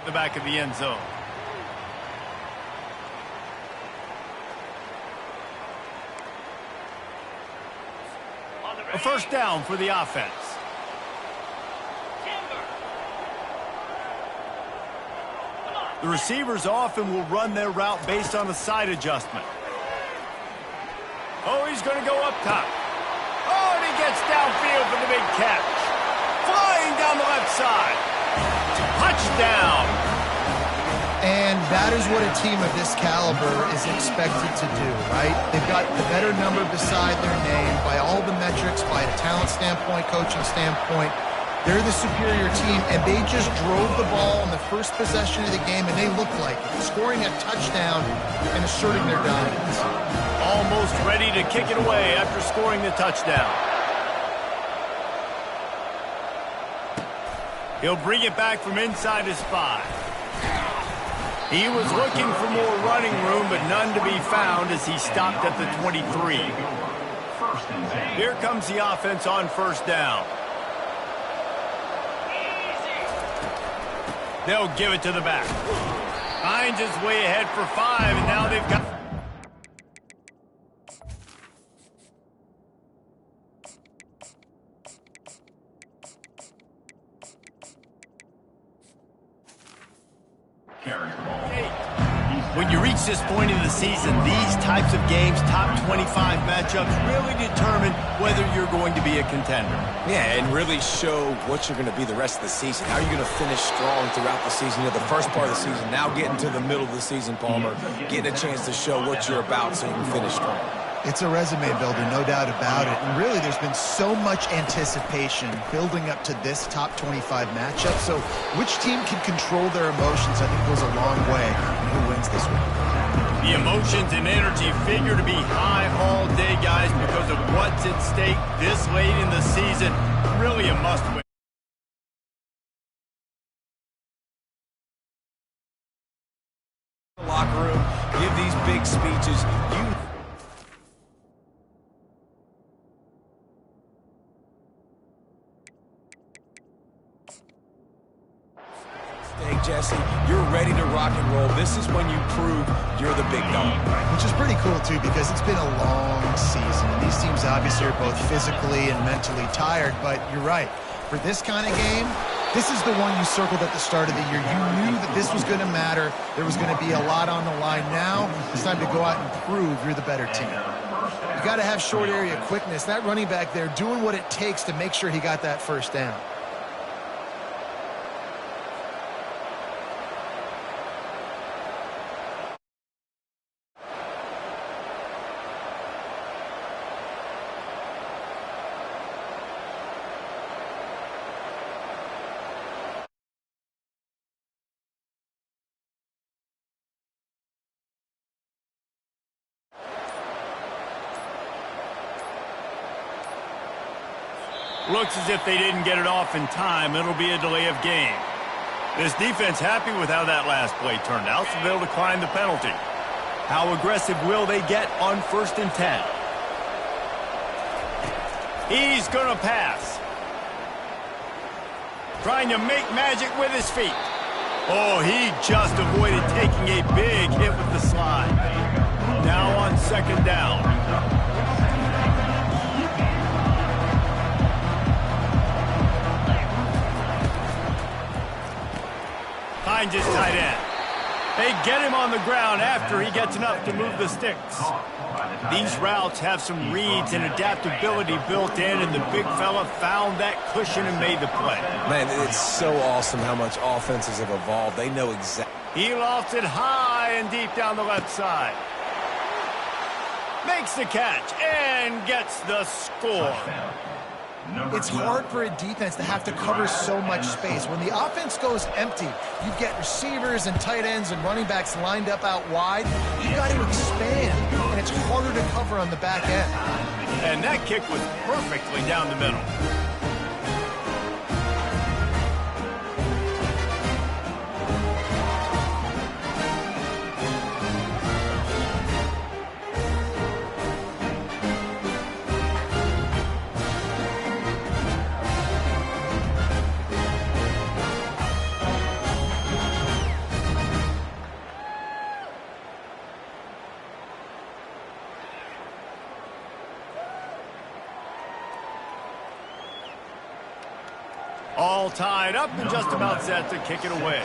the back of the end zone. A first down for the offense. The receivers often will run their route based on a side adjustment. Oh, he's going to go up top. Oh, and he gets downfield for the big catch. Flying down the left side. Touchdown. And that is what a team of this caliber is expected to do, right? They've got the better number beside their name by all the metrics, by a talent standpoint, coaching standpoint. They're the superior team, and they just drove the ball on the first possession of the game, and they looked like it, scoring a touchdown and asserting their dominance. Almost ready to kick it away after scoring the touchdown. He'll bring it back from inside his 5. He was looking for more running room, but none to be found as he stopped at the 23. Here comes the offense on first down. They'll give it to the back. Finds his way ahead for 5, and now they've got... When you reach this point in the season, these types of games, top 25 matchups, really determine whether you're going to be a contender. Yeah, and really show what you're going to be the rest of the season. How are you going to finish strong throughout the season? You know, the first part of the season, now getting to the middle of the season, Palmer, getting a chance to show what you're about so you can finish strong. It's a resume builder, no doubt about it. And really, there's been so much anticipation building up to this top 25 matchup. So which team can control their emotions, I think, goes a long way in who wins this week. The emotions and energy figure to be high all day, guys, because of what's at stake this late in the season. Really a must-win. Locker room, give these big speeches. Jesse, you're ready to rock and roll. This is when you prove you're the big dog. Which is pretty cool, too, because it's been a long season. And these teams obviously are both physically and mentally tired, but you're right. For this kind of game, this is the one you circled at the start of the year. You knew that this was going to matter. There was going to be a lot on the line. Now it's time to go out and prove you're the better team. You got to have short area quickness. That running back there doing what it takes to make sure he got that first down. Looks as if they didn't get it off in time. It'll be a delay of game. This defense happy with how that last play turned out, so they'll decline the penalty. How aggressive will they get on 1st and 10? He's going to pass. Trying to make magic with his feet. Oh, he just avoided taking a big hit with the slide. Now on 2nd down. Finds his tight end. They get him on the ground after he gets enough to move the sticks. These routes have some reads and adaptability built in, and the big fella found that cushion and made the play. Man, it's so awesome how much offenses have evolved. They know exactly. He lofts it high and deep down the left side. Makes the catch and gets the score. It's hard for a defense to have to cover so much space. When the offense goes empty, you get receivers and tight ends and running backs lined up out wide. You've got to expand, and it's harder to cover on the back end. And that kick was perfectly down the middle. all tied up and just about set to kick it away.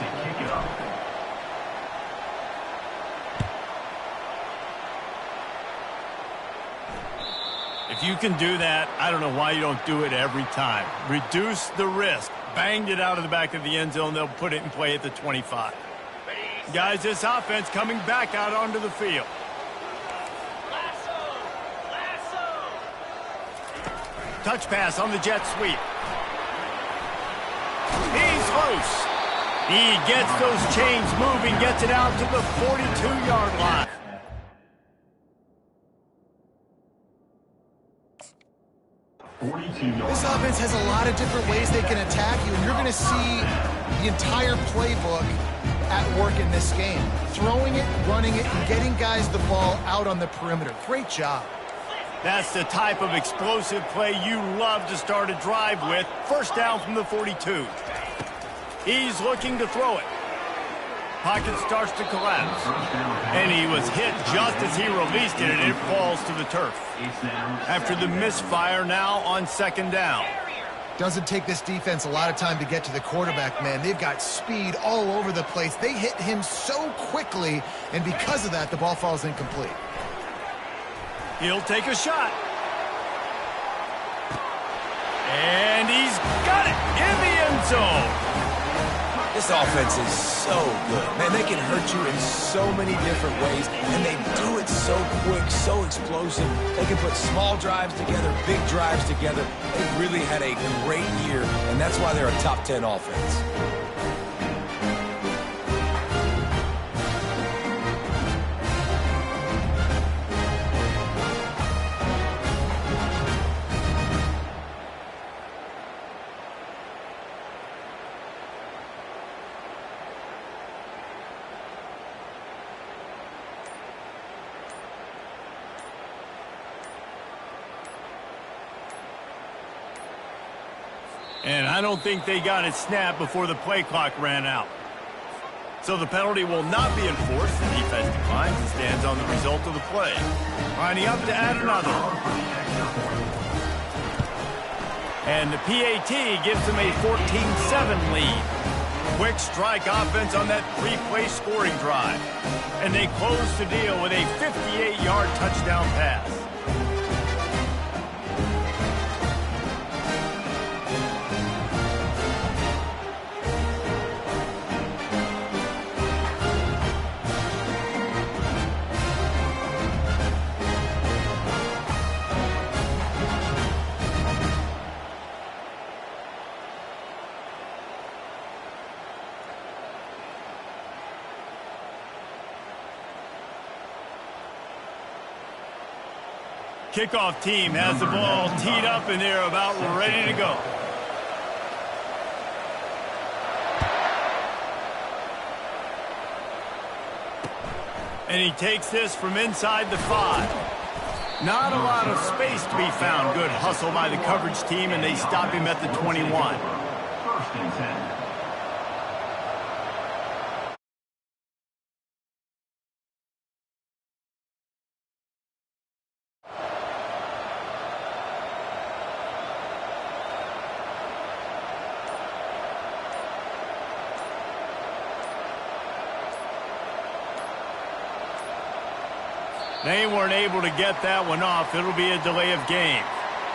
If you can do that, I don't know why you don't do it every time. Reduce the risk. Banged it out of the back of the end zone. They'll put it in play at the 25. Guys, this offense coming back out onto the field. Touch pass on the jet sweep. He's loose. He gets those chains moving, gets it out to the 42-yard line. This offense has a lot of different ways they can attack you, and you're going to see the entire playbook at work in this game. Throwing it, running it, and getting guys the ball out on the perimeter. Great job. That's the type of explosive play you love to start a drive with. First down from the 42. He's looking to throw it. Pocket starts to collapse. And he was hit just as he released it, and it falls to the turf. After the misfire, now on second down. Doesn't take this defense a lot of time to get to the quarterback, man. They've got speed all over the place. They hit him so quickly, and because of that, the ball falls incomplete. He'll take a shot. And he's got it in the end zone. This offense is so good. Man, they can hurt you in so many different ways, and they do it so quick, so explosive. They can put small drives together, big drives together. They've really had a great year, and that's why they're a top 10 offense. And I don't think they got it snapped before the play clock ran out. So the penalty will not be enforced. The defense declines and stands on the result of the play. Lining up to add another. And the PAT gives them a 14-7 lead. Quick strike offense on that three-play scoring drive. And they close the deal with a 58-yard touchdown pass. Kickoff team has the ball teed up and they're about ready to go. And he takes this from inside the 5. Not a lot of space to be found. Good hustle by the coverage team, and they stop him at the 21. First and 10. They weren't able to get that one off. It'll be a delay of game.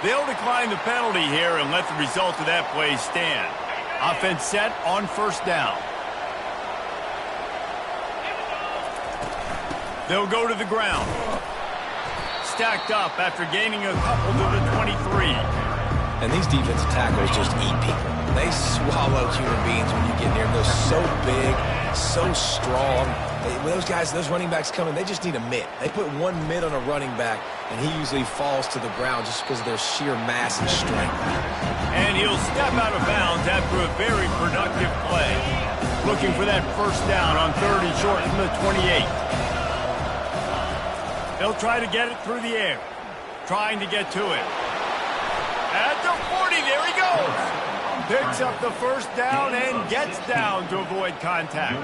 They'll decline the penalty here and let the result of that play stand. Offense set on first down. They'll go to the ground. Stacked up after gaining a couple to the 23. And these defensive tackles just eat people. They swallow human beings when you get near them. They're so big, so strong. When those guys, those running backs come in, they just need a mitt. They put one mitt on a running back, and he usually falls to the ground just because of their sheer mass and strength. And he'll step out of bounds after a very productive play. Looking for that first down on 3rd and short from the 28. They'll try to get it through the air. Trying to get to it. At the 40, there he goes. Picks up the first down and gets down to avoid contact.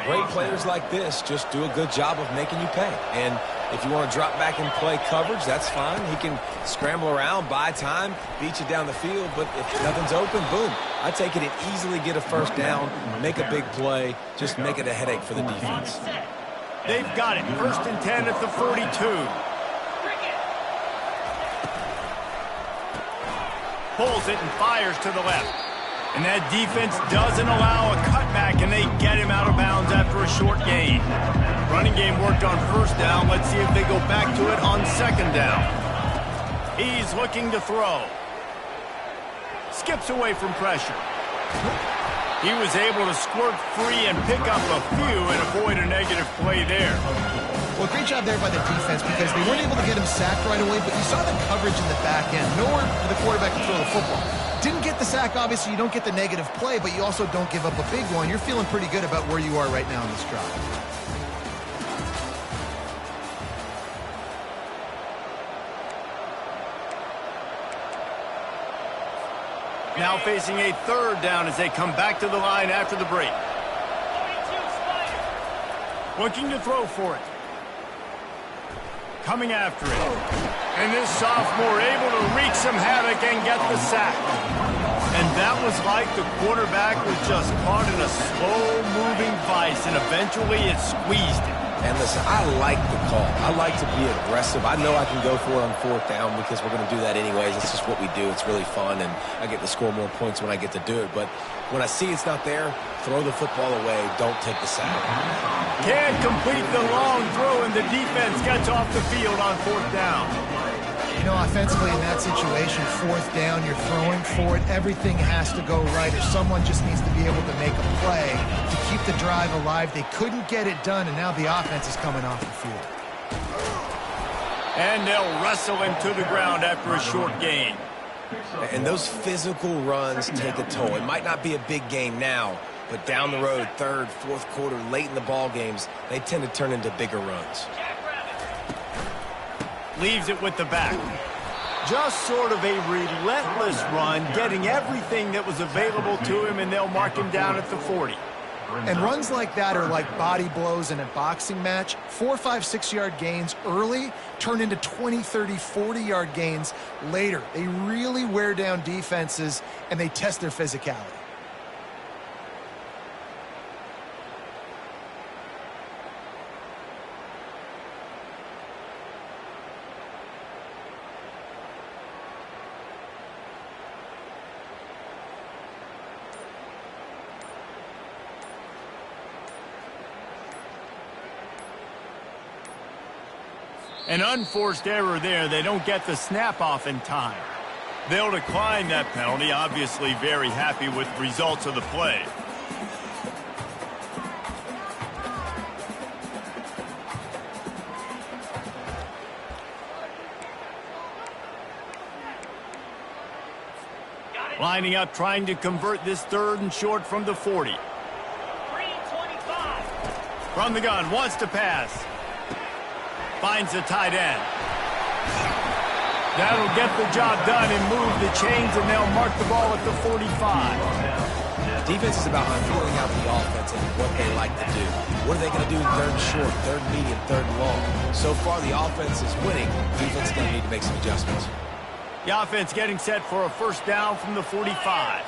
Great players like this just do a good job of making you pay. And If you want to drop back and play coverage, that's fine. He can scramble around, buy time, beat you down the field. But if nothing's open, boom. I take it and easily get a first down, make a big play, just make it a headache for the defense. They've got it. 1st and 10 at the 42. Pulls it and fires to the left. And that defense doesn't allow a cutback, and they get him out of bounds after a short gain. Running game worked on 1st down. Let's see if they go back to it on 2nd down. He's looking to throw. Skips away from pressure. He was able to squirt free and pick up a few and avoid a negative play there. Well, great job there by the defense because they weren't able to get him sacked right away, but you saw the coverage in the back end. Nowhere for the quarterback to throw the football. Didn't get the sack, obviously. You don't get the negative play, but you also don't give up a big one. You're feeling pretty good about where you are right now in this drive. Now facing a 3rd down as they come back to the line after the break. Looking to throw for it. Coming after it. And this sophomore able to wreak some havoc and get the sack. And that was like the quarterback was just caught in a slow-moving vice, and eventually it squeezed him. And listen, I like the call. I like to be aggressive. I know I can go for it on 4th down because we're going to do that anyways. It's just what we do. It's really fun, and I get to score more points when I get to do it. But when I see it's not there, throw the football away. Don't take the sack. Can't complete the long throw, and the defense gets off the field on 4th down. You know, offensively in that situation, 4th down, you're throwing for it. Everything has to go right, or someone just needs to be able to make a play to keep the drive alive. They couldn't get it done, and now the offense is coming off the field. And they'll wrestle him to the ground after a short gain. And those physical runs take a toll. It might not be a big gain now, but down the road, 3rd, 4th quarter, late in the ball games, they tend to turn into bigger runs. Leaves it with the back. Just sort of a relentless run, getting everything that was available to him, and they'll mark him down at the 40. And runs like that are like body blows in a boxing match. 4, 5, 6-yard gains early turn into 20, 30, 40-yard gains later. They really wear down defenses, and they test their physicality. An unforced error there. They don't get the snap off in time. They'll decline that penalty, obviously very happy with the results of the play. Lining up, trying to convert this 3rd and short from the 40. From the gun, wants to pass. Finds the tight end. That'll get the job done and move the chains, and they'll mark the ball at the 45. Defense is about feeling out the offense and what they like to do. What are they going to do in 3rd and short, 3rd and medium, 3rd and long? So far, the offense is winning. Defense is going to need to make some adjustments. The offense getting set for a 1st down from the 45.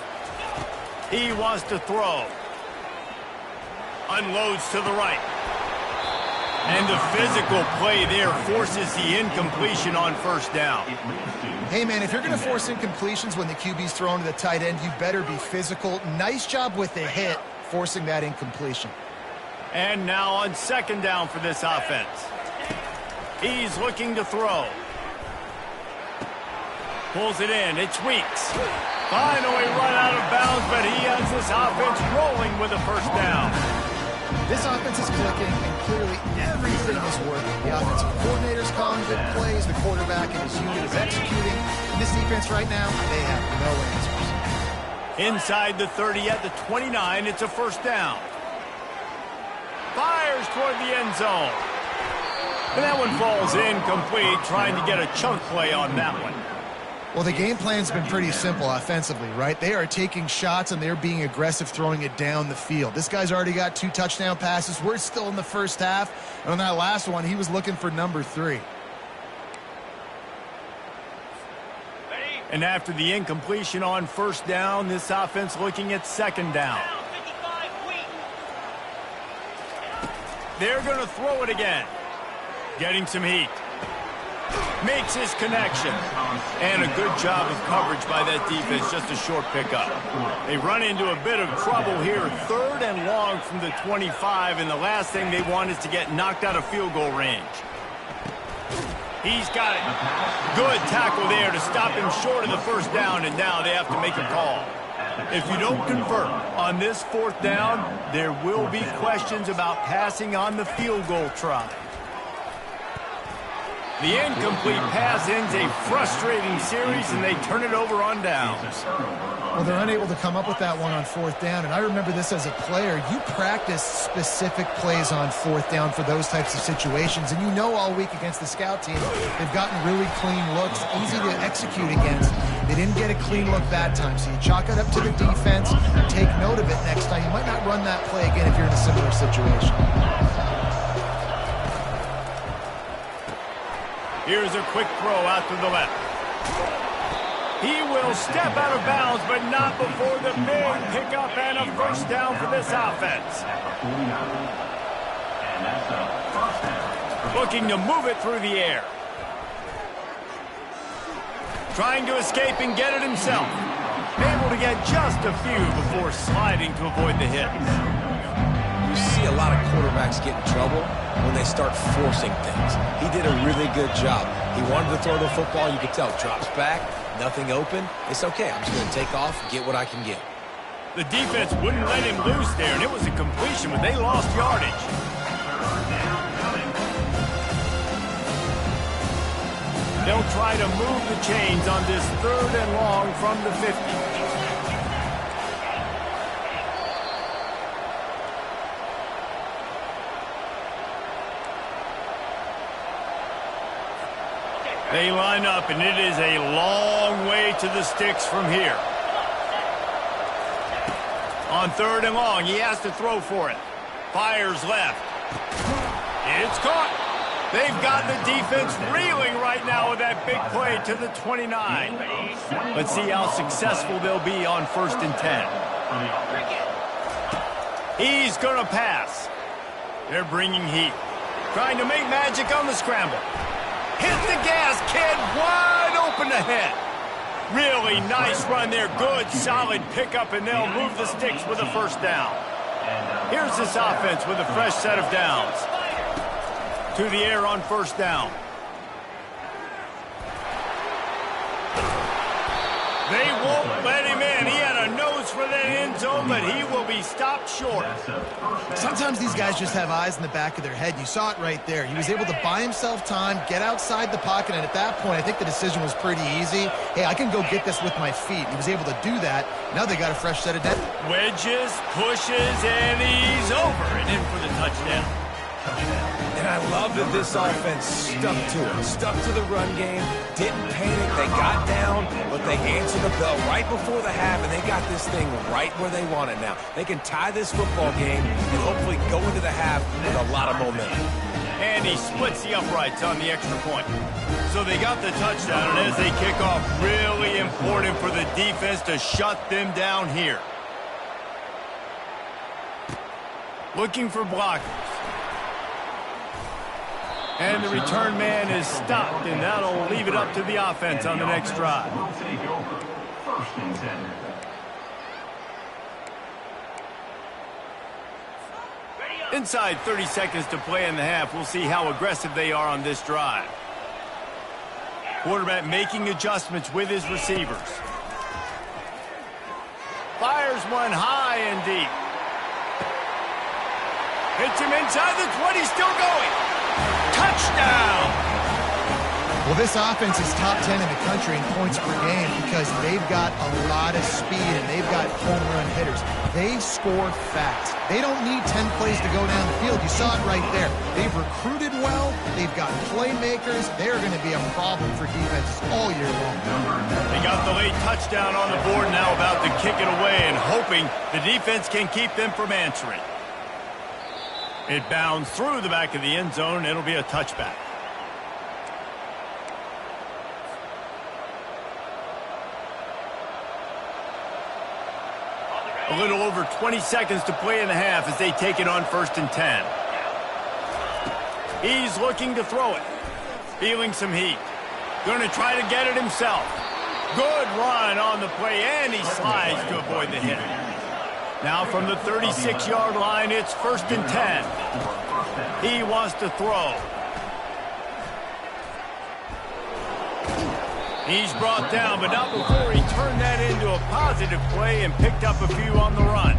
He wants to throw. Unloads to the right. And the physical play there forces the incompletion on 1st down. Hey, man, if you're going to force incompletions when the QB's thrown to the tight end, you better be physical. Nice job with the hit, forcing that incompletion. And now on 2nd down for this offense. He's looking to throw. Pulls it in. It's Weeks. Finally run out of bounds, but he has this offense rolling with a 1st down. This offense is clicking, and clearly everything is working. The offensive coordinator's calling good plays. The quarterback and his unit is executing. And this defense right now, they have no answers. Inside the 30 at the 29, it's a 1st down. Fires toward the end zone. And that one falls incomplete, trying to get a chunk play on that one. Well, the game plan's been pretty simple offensively, right? They are taking shots, and they're being aggressive, throwing it down the field. This guy's already got 2 touchdown passes. We're still in the first half. And on that last one, he was looking for number 3. And after the incompletion on first down, this offense looking at second down. They're going to throw it again. Getting some heat. Makes his connection. And a good job of coverage by that defense, just a short pickup. They run into a bit of trouble here, 3rd and long from the 25, and the last thing they want is to get knocked out of field goal range. He's got it. Good tackle there to stop him short of the first down, and now they have to make a call. If you don't convert on this 4th down, there will be questions about passing on the field goal try. The incomplete pass ends a frustrating series, and they turn it over on downs. Well, they're unable to come up with that one on 4th down, and I remember this as a player. You practice specific plays on 4th down for those types of situations, and you know all week against the scout team, they've gotten really clean looks, easy to execute against. They didn't get a clean look that time, so you chalk it up to the defense, take note of it next time. You might not run that play again if you're in a similar situation. Here's a quick throw out to the left. He will step out of bounds, but not before the big pickup and a first down for this offense. Looking to move it through the air. Trying to escape and get it himself. Able to get just a few before sliding to avoid the hit. You see a lot of quarterbacks get in trouble when they start forcing things. He did a really good job. He wanted to throw the football. You could tell. Drops back, nothing open. It's okay. I'm just going to take off, get what I can get. The defense wouldn't let him loose there, and it was a completion, but they lost yardage. They'll try to move the chains on this 3rd and long from the 50. They line up, and it is a long way to the sticks from here. On 3rd and long, he has to throw for it. Fires left. It's caught. They've got the defense reeling right now with that big play to the 29. Let's see how successful they'll be on 1st and 10. He's going to pass. They're bringing heat. Trying to make magic on the scramble. Hit the gas, kid. Wide open ahead. Really nice run there. Good, solid pickup, and they'll move the sticks with a first down. Here's this offense with a fresh set of downs. To the air on first down. They won't let him in. He had a nose for that end zone, but he will be stopped short. Sometimes these guys just have eyes in the back of their head. You saw it right there. He was able to buy himself time, get outside the pocket, and at that point, I think the decision was pretty easy. Hey, I can go get this with my feet. He was able to do that. Now they got a fresh set of depth. Wedges, pushes, and he's over and in for the touchdown. And I love that this offense stuck to it. Stuck to the run game, didn't panic. They got down, but they answered the bell right before the half, and they got this thing right where they want it now. They can tie this football game and hopefully go into the half with a lot of momentum. And he splits the uprights on the extra point. So they got the touchdown, and as they kick off, really important for the defense to shut them down here. Looking for blockers. And the return man is stopped, and that'll leave it up to the offense on the next drive. Inside 30 seconds to play in the half. We'll see how aggressive they are on this drive. Quarterback making adjustments with his receivers. Fires one high and deep. Hits him inside the 20, still going. Touchdown! Well, this offense is top 10 in the country in points per game because they've got a lot of speed and they've got home run hitters. They score fast. They don't need 10 plays to go down the field. You saw it right there. They've recruited well. They've got playmakers. They're going to be a problem for defenses all year long. They got the late touchdown on the board, now about to kick it away and hoping the defense can keep them from answering. It bounds through the back of the end zone. It'll be a touchback. A little over 20 seconds to play in the half as they take it on 1st and 10. He's looking to throw it. Feeling some heat. Going to try to get it himself. Good run on the play, and he slides to avoid the hit. Now from the 36-yard line, it's 1st and 10. He wants to throw. He's brought down, but not before he turned that into a positive play and picked up a few on the run.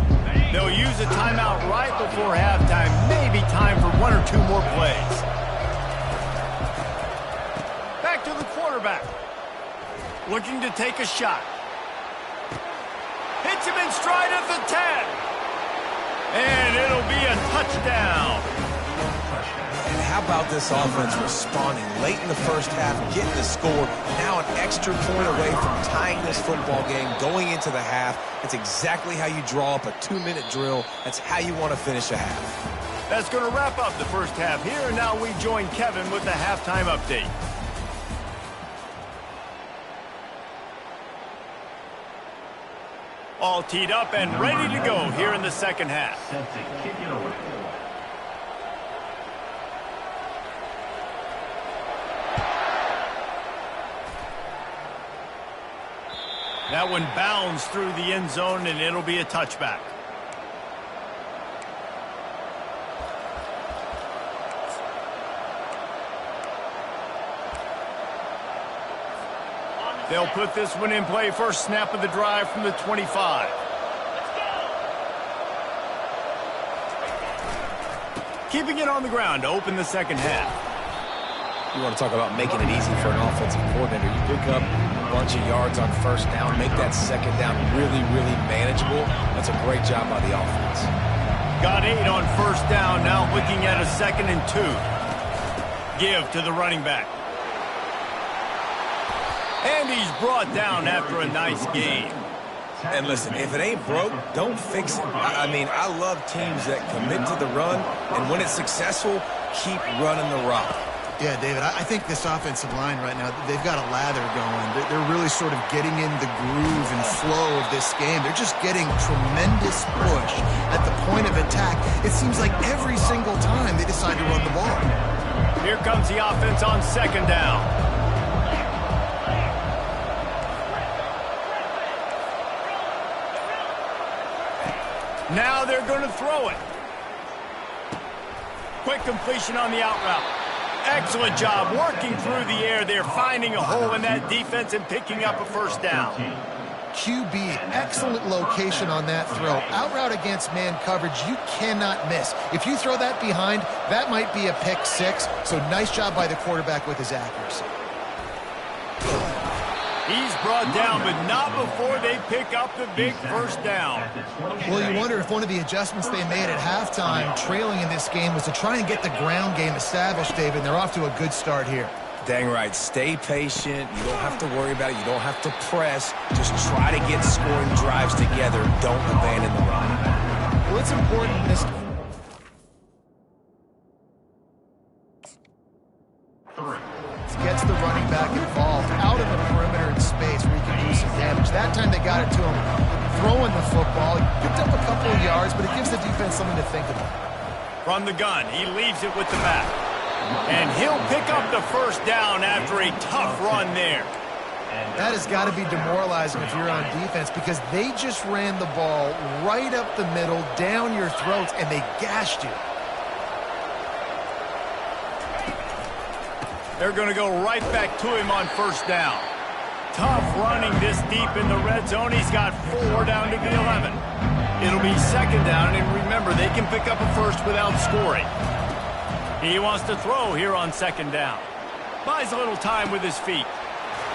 They'll use a timeout right before halftime, maybe time for 1 or 2 more plays. Back to the quarterback. Looking to take a shot. Hits him in stride at the 10. And it'll be a touchdown. And how about this offense responding late in the first half, getting the score, now an extra point away from tying this football game, going into the half. It's exactly how you draw up a 2-minute drill. That's how you want to finish a half. That's going to wrap up the first half here, and now we join Kevin with the halftime update. All teed up and ready to go here in the second half. That one bounds through the end zone, and it'll be a touchback. They'll put this one in play. First snap of the drive from the 25. Keeping it on the ground to open the second half. You want to talk about making it easy for an offensive coordinator. You pick up a bunch of yards on first down, make that second down really, really manageable. That's a great job by the offense. Got 8 on first down, now looking at a 2nd and 2. Give to the running back. And he's brought down after a nice game. And listen, if it ain't broke, don't fix it. I mean, I love teams that commit to the run, and when it's successful, keep running the rock. Yeah, David, I think this offensive line right now, they've got a lather going. They're really sort of getting in the groove and flow of this game. They're just getting tremendous push at the point of attack. It seems like every single time they decide to run the ball. Here comes the offense on 2nd down. Now they're going to throw it. Quick completion on the out route. Excellent job working through the air there, finding a hole in that defense and picking up a first down. QB, excellent location on that throw. Out route against man coverage, you cannot miss. If you throw that behind, that might be a pick 6. So nice job by the quarterback with his accuracy. He's brought down, but not before they pick up the big first down. Well, you wonder if one of the adjustments they made at halftime, trailing in this game, was to try and get the ground game established, David, and they're off to a good start here. Dang right. Stay patient. You don't have to worry about it. You don't have to press. Just try to get scoring drives together. Don't abandon the run. Well, it's important in this. Gets the running back involved out of the perimeter in space where he can do some damage. That time they got it to him throwing the football. He picked up a couple of yards, but it gives the defense something to think about. From the gun, he leaves it with the back. And he'll pick up the first down after a tough run there. That has got to be demoralizing if you're on defense because they just ran the ball right up the middle, down your throats, and they gashed you. They're going to go right back to him on first down. Tough running this deep in the red zone. He's got 4 down to the 11. It'll be 2nd down, and remember, they can pick up a first without scoring. He wants to throw here on 2nd down. Buys a little time with his feet.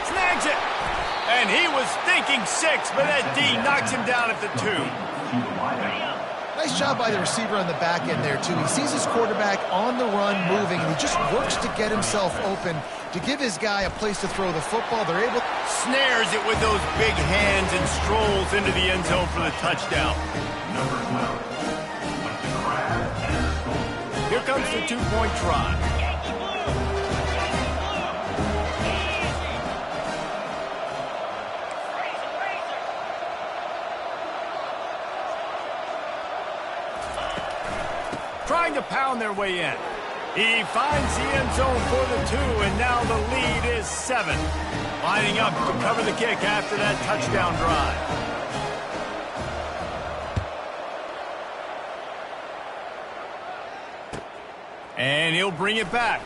Snags it. And he was thinking 6, but that D knocks him down at the 2. Nice job by the receiver on the back end there, too. He sees his quarterback on the run moving, and he just works to get himself open to give his guy a place to throw the football. They're able... Snares it with those big hands and strolls into the end zone for the touchdown. Here comes the 2-point try. Trying to pound their way in. He finds the end zone for the 2, and now the lead is 7. Lining up to cover the kick after that touchdown drive. And he'll bring it back.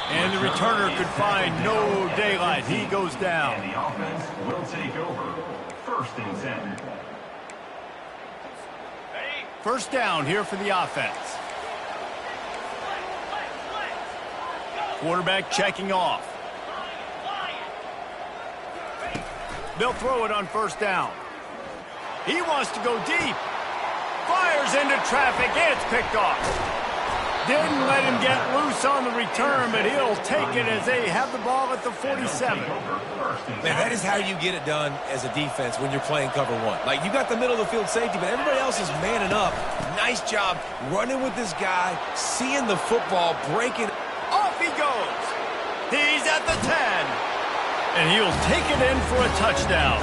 And the returner could find no daylight. He goes down. And the offense will take over. 1st and 10. First down here for the offense. Quarterback checking off. They'll throw it on 1st down. He wants to go deep. Fires into traffic. It's picked off. Didn't let him get loose on the return, but he'll take it as they have the ball at the 47. Man, that is how you get it done as a defense when you're playing cover 1. Like, you got the middle of the field safety, but everybody else is manning up. Nice job running with this guy, seeing the football, breaking. Off he goes. He's at the 10. And he'll take it in for a touchdown.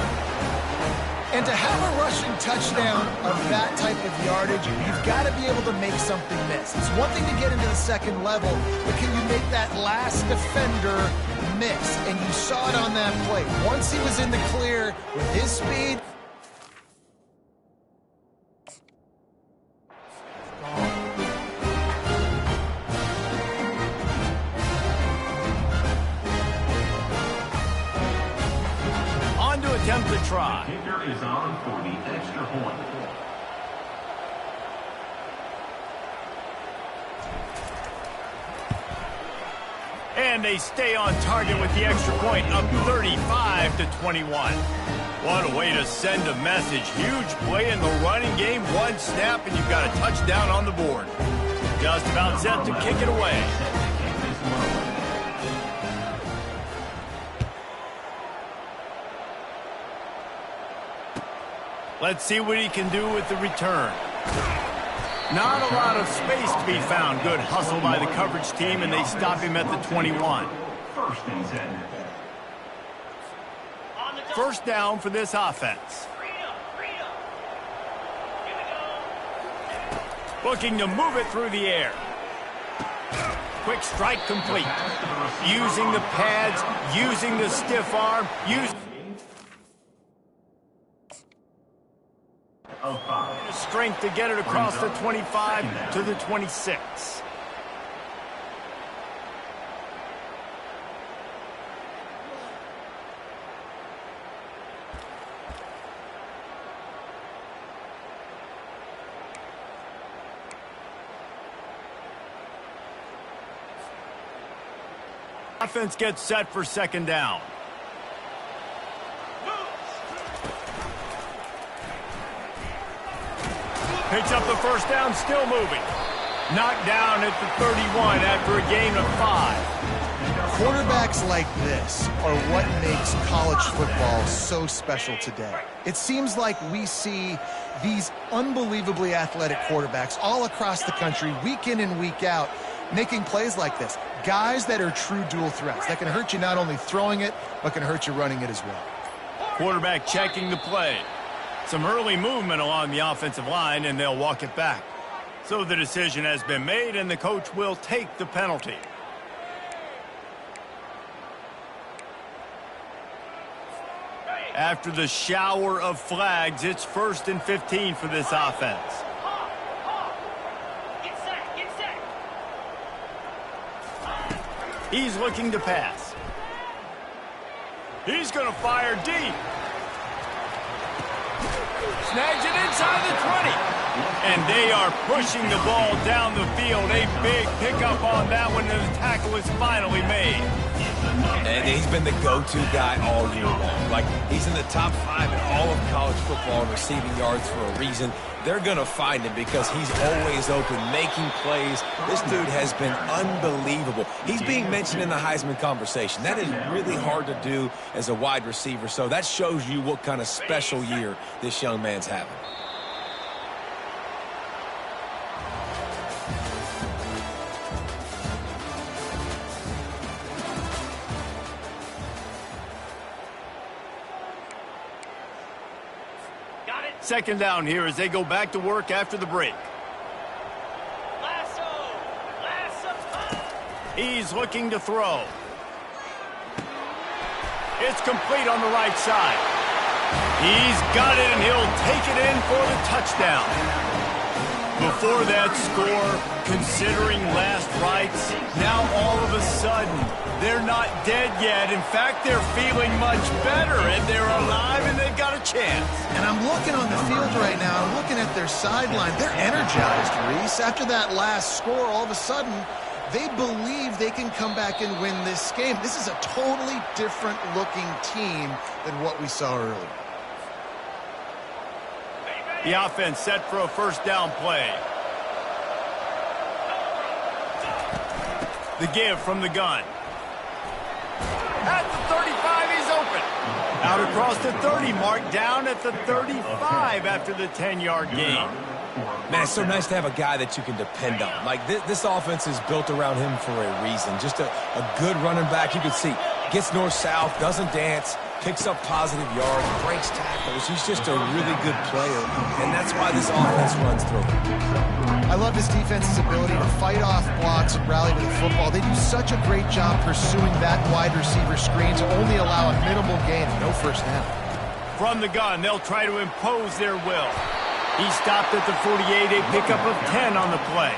And to have a rushing touchdown of that type of yardage, you've got to be able to make something miss. It's one thing to get into the 2nd level, but can you make that last defender miss? And you saw it on that play. Once he was in the clear with his speed. On to attempt the try. The kicker is on for the extra point. And they stay on target with the extra point, up 35-21. What a way to send a message. Huge play in the running game. 1 snap, and you've got a touchdown on the board. Just about set to kick it away. Let's see what he can do with the return. Not a lot of space to be found. Good hustle by the coverage team, and they stop him at the 21. 1st and 10. First down for this offense. Looking to move it through the air. Quick strike complete. Using the pads, using the stiff arm, strength to get it across the 25 to the 26. Offense gets set for 2nd down. Picks up the 1st down, still moving. Knocked down at the 31 after a gain of 5. Quarterbacks like this are what makes college football so special today. It seems like we see these unbelievably athletic quarterbacks all across the country, week in and week out, making plays like this. Guys that are true dual threats, that can hurt you not only throwing it, but can hurt you running it as well. Quarterback checking the play. Some early movement along the offensive line, and they'll walk it back. So the decision has been made, and the coach will take the penalty. After the shower of flags, it's 1st and 15 for this offense. He's looking to pass. He's going to fire deep. Snags it inside the 20. And they are pushing the ball down the field. A big pickup on that one, and the tackle is finally made. And he's been the go-to guy all year long. Like, he's in the top 5 in all of college football in receiving yards for a reason. They're going to find him because he's always open, making plays. This dude has been unbelievable. He's being mentioned in the Heisman conversation. That is really hard to do as a wide receiver, so that shows you what kind of special year this young man's having. Second down here as they go back to work after the break. He's looking to throw. It's complete on the right side. He's got it, and he'll take it in for the touchdown. Before that score, considering last rites, now all of a sudden, they're not dead yet. In fact, they're feeling much better, and they're alive, and they've got a chance. And I'm looking on the field right now. I'm looking at their sideline. They're energized, Reese. After that last score, all of a sudden, they believe they can come back and win this game. This is a totally different-looking team than what we saw earlier. The offense set for a first down play. The give from the gun. At the 35, he's open. Out across the 30 mark, down at the 35 after the 10-yard gain. Man, it's so nice to have a guy that you can depend on. Like, this offense is built around him for a reason. Just a good running back. You can see, gets north-south, doesn't dance, picks up positive yards, breaks tackles. He's just a really good player, and that's why this offense runs through him. I love this defense's ability to fight off blocks and rally to the football. They do such a great job pursuing that wide receiver screen to only allow a minimal gain and no first down. From the gun, they'll try to impose their will. He stopped at the 48, a pickup of 10 on the play.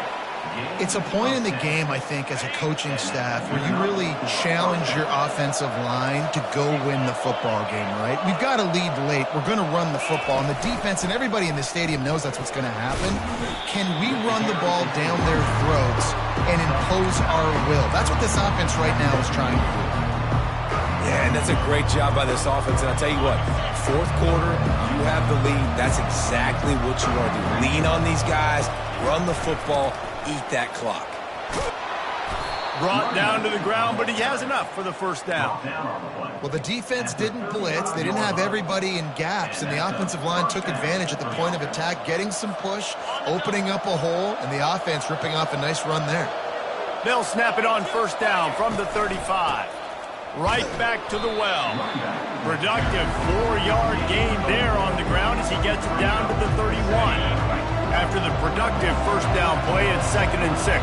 It's a point in the game, I think, as a coaching staff where you really challenge your offensive line to go win the football game, right? We've got to lead late. We're going to run the football. And the defense and everybody in the stadium knows that's what's going to happen. Can we run the ball down their throats and impose our will? That's what this offense right now is trying to do. Yeah, and that's a great job by this offense. And I'll tell you what, fourth quarter, you have the lead. That's exactly what you want to do. Lean on these guys, run the football, eat that clock. Brought down to the ground, but he has enough for the first down. Well, the defense didn't blitz. They didn't have everybody in gaps, and the offensive line took advantage at the point of attack, getting some push, opening up a hole, and the offense ripping off a nice run there. They'll snap it on first down from the 35. Right back to the well. Productive 4-yard gain there on the ground as he gets it down to the 31. After the productive first down play, it's 2nd and 6.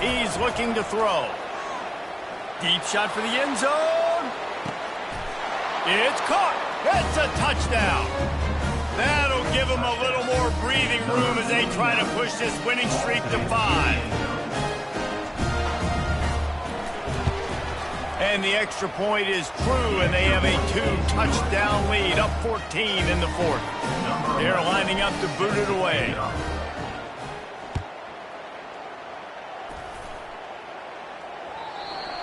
He's looking to throw. Deep shot for the end zone. It's caught. That's a touchdown. That'll give him a little more breathing room as they try to push this winning streak to 5. And the extra point is true, and they have a 2-touchdown lead, up 14 in the 4th. They're lining up to boot it away.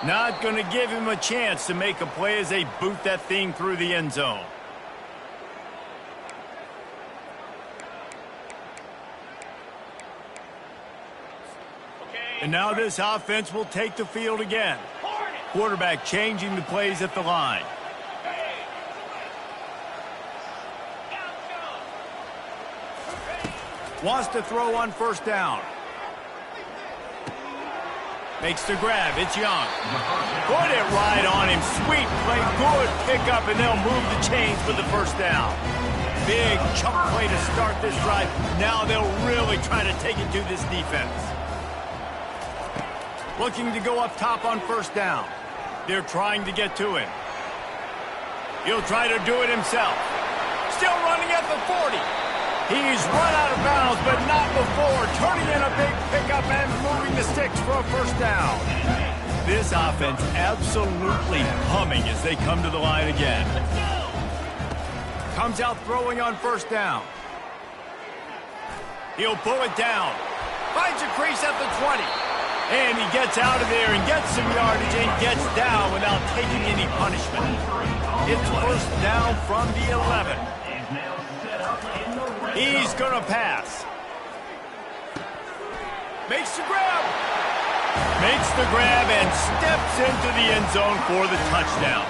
Not going to give him a chance to make a play as they boot that thing through the end zone. And now this offense will take the field again. Quarterback changing the plays at the line. Wants to throw on first down. Makes the grab. It's Young. Put it right on him. Sweet play. Good pickup, and they'll move the chains for the first down. Big chunk play to start this drive. Now they'll really try to take it to this defense. Looking to go up top on first down. They're trying to get to him. He'll try to do it himself. Still running at the 40. He's run out of bounds, but not before. Turning in a big pickup and moving the sticks for a first down. This offense absolutely humming as they come to the line again. Comes out throwing on first down. He'll pull it down. Finds a crease at the 20. And he gets out of there and gets some yardage and gets down without taking any punishment. It's first down from the 11. He's going to pass. Makes the grab. Makes the grab and steps into the end zone for the touchdown.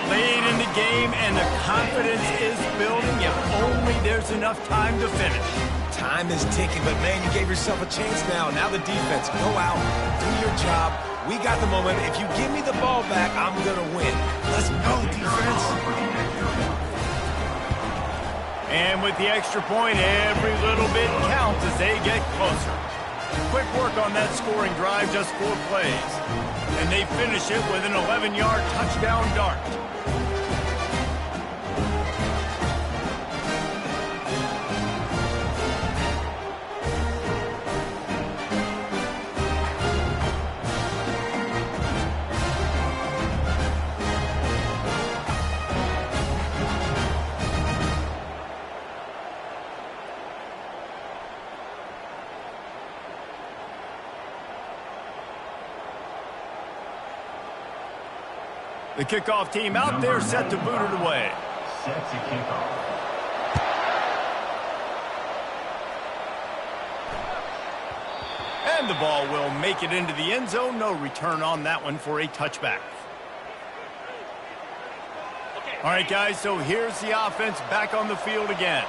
Late in the game and the confidence is building if only there's enough time to finish. Time is ticking, but man, you gave yourself a chance now. Now the defense, go out, do your job. We got the moment. If you give me the ball back, I'm going to win. Let's go, defense. And with the extra point, every little bit counts as they get closer. Quick work on that scoring drive, just 4 plays. And they finish it with an 11-yard touchdown dart. The kickoff team out there set to boot it away. Set to kickoff. And the ball will make it into the end zone. No return on that one for a touchback. All right, guys, so here's the offense back on the field again.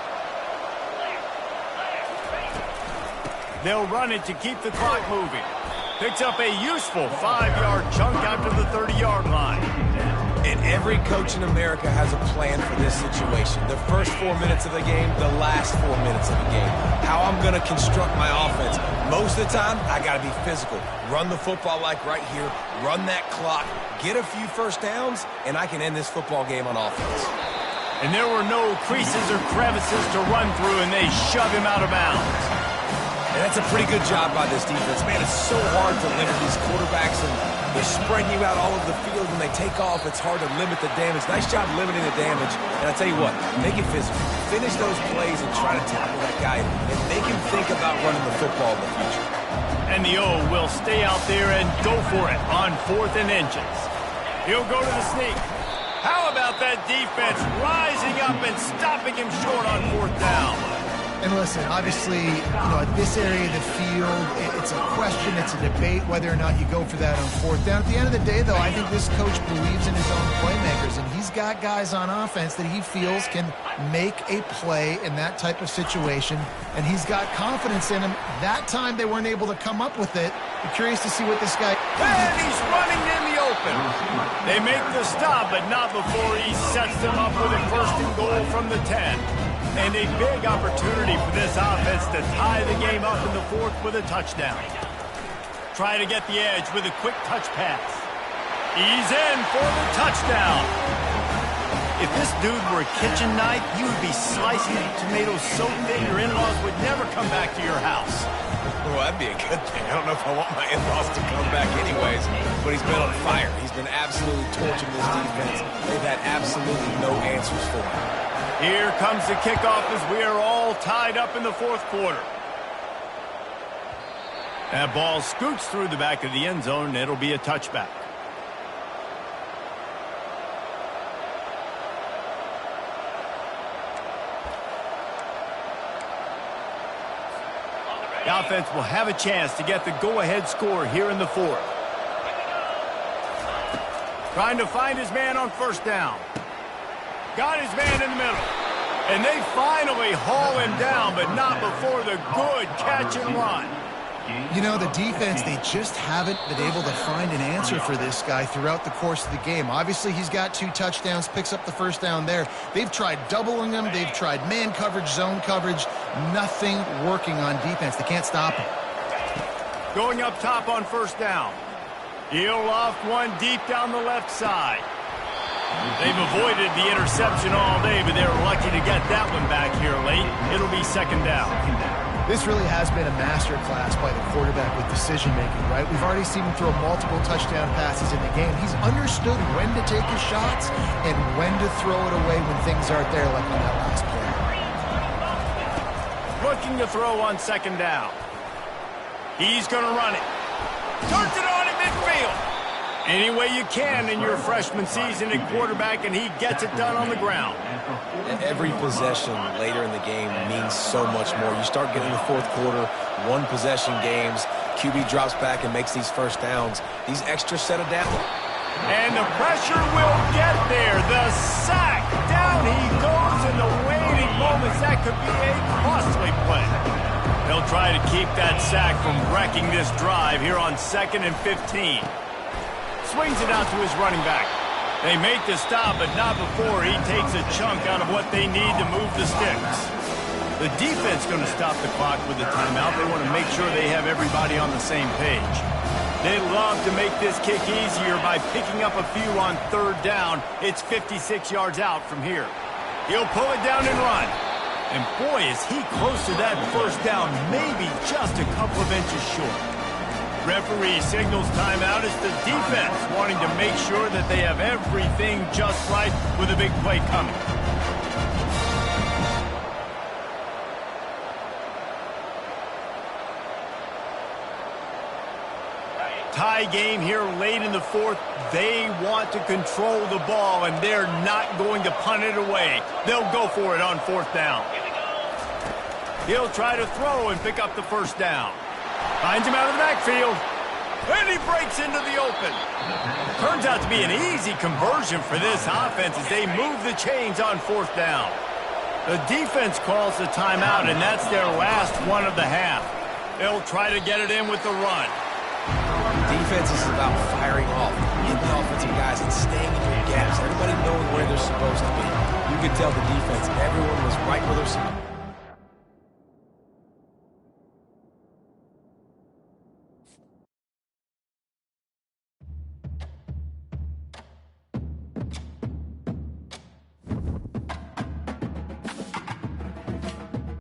They'll run it to keep the clock moving. Picks up a useful 5-yard chunk out to the 30-yard line. And every coach in America has a plan for this situation. The first 4 minutes of the game, the last 4 minutes of the game. How I'm going to construct my offense. Most of the time, I got to be physical. Run the football like right here. Run that clock. Get a few first downs, and I can end this football game on offense. And there were no creases or crevices to run through, and they shove him out of bounds. And that's a pretty good job by this defense. Man, it's so hard to limit these quarterbacks, and they're spreading you out all over the field. When they take off, it's hard to limit the damage. Nice job limiting the damage. And I tell you what, make it physical. Finish those plays and try to tackle that guy and make him think about running the football in the future. And the O will stay out there and go for it on 4th and inches. He'll go to the sneak. How about that defense rising up and stopping him short on 4th down? And listen, obviously, at this area of the field, it's a question, it's a debate whether or not you go for that on 4th down. At the end of the day, though, I think this coach believes in his own playmakers, and he's got guys on offense that he feels can make a play in that type of situation, and he's got confidence in him. That time they weren't able to come up with it. I'm curious to see what this guy... And he's running in the open. They make the stop, but not before he sets them up with a 1st and goal from the 10. And a big opportunity for this offense to tie the game up in the 4th with a touchdown. Try to get the edge with a quick touch pass. He's in for the touchdown. If this dude were a kitchen knife, you would be slicing tomatoes so thin your in-laws would never come back to your house. Well, that'd be a good thing. I don't know if I want my in-laws to come back anyways, but he's been on fire. He's been absolutely torching this defense. They've had absolutely no answers for him. Here comes the kickoff as we are all tied up in the 4th quarter. That ball scoots through the back of the end zone, and it'll be a touchback. The offense will have a chance to get the go-ahead score here in the 4th. Trying to find his man on 1st down. Got his man in the middle. And they finally haul him down, but not before the good catch and run. The defense, they just haven't been able to find an answer for this guy throughout the course of the game. Obviously, he's got 2 touchdowns, picks up the 1st down there. They've tried doubling him. They've tried man coverage, zone coverage. Nothing working on defense. They can't stop him. Going up top on 1st down. He'll loft one deep down the left side. They've avoided the interception all day, but they were lucky to get that one back here late. It'll be 2nd down. This really has been a master class by the quarterback with decision-making, right? We've already seen him throw multiple touchdown passes in the game. He's understood when to take his shots and when to throw it away when things aren't there, like on that last play. looking to throw on second down. He's going to run it. Turns it on in midfield. Any way you can in your freshman season at quarterback, and he gets it done on the ground. Every possession later in the game means so much more. You start getting the fourth quarter, one-possession games, QB drops back and makes these first downs. These extra set of downs. And the pressure will get there. The sack. Down he goes in the waning moments. That could be a costly play. They'll try to keep that sack from wrecking this drive here on 2nd and 15. Swings it out to his running back. They make the stop, but not before he takes a chunk out of what they need to move the sticks. The defense going to stop the clock with a timeout. They want to make sure they have everybody on the same page. They love to make this kick easier by picking up a few on 3rd down. It's 56 yards out from here. He'll pull it down and run. And boy, is he close to that first down, maybe just a couple of inches short. Referee signals timeout. It's the defense wanting to make sure that they have everything just right with a big play coming. Tie game here late in the 4th. They want to control the ball, and they're not going to punt it away. They'll go for it on 4th down. He'll try to throw and pick up the first down. Finds him out of the backfield. And he breaks into the open. Turns out to be an easy conversion for this offense as they move the chains on 4th down. The defense calls the timeout, and that's their last one of the half. They'll try to get it in with the run. Defense is about firing off, hitting the offensive guys, and staying in your gaps. Everybody knowing where they're supposed to be. You could tell the defense, everyone was right where they're supposed to be.